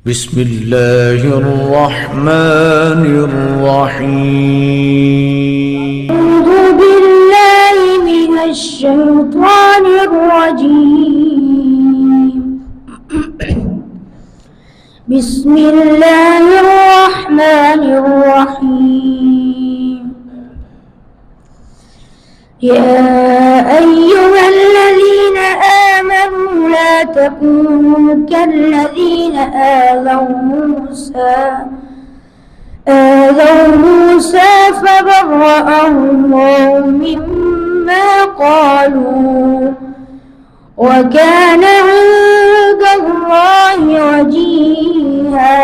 بسم الله الرحمن الرحيم. أعوذ بالله من الشيطان الرجيم. بسم الله الرحمن الرحيم. يا أيها الذين آمنوا لا تكونوا كالذين آذوا موسى فبرأه الله مما قالوا وكان عند الله وجيها.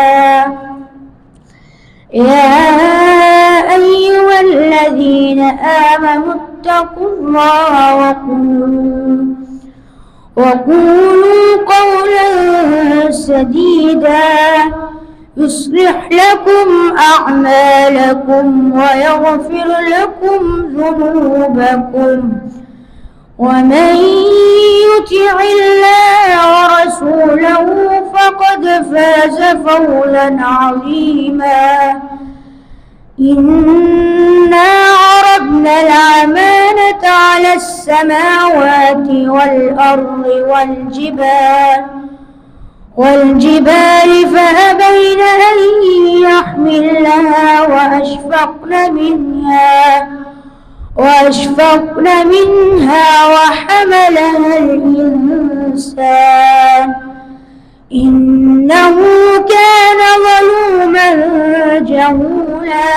يا أيها الذين آمنوا اتقوا الله وقولوا قولا سديدا يصلح لكم أعمالكم ويغفر لكم ذنوبكم، ومن يطع الله ورسوله فقد فاز فوزا عظيما. إنا عرضنا الأمانة على السماوات والأرض والجبال فأبين أن يحملنها وأشفقن منها وحملها الإنسان إنه كان ظلوما جهولا.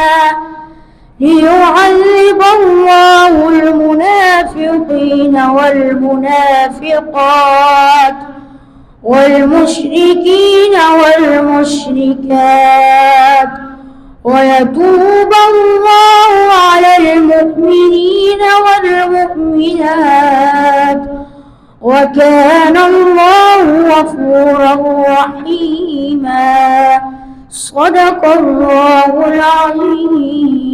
ليعذب الله المنافقين والمنافقات والمشركين والمشركات ويتوب الله على المؤمنين والمؤمنات، وكان الله غفورا رحيما. صدق الله العظيم.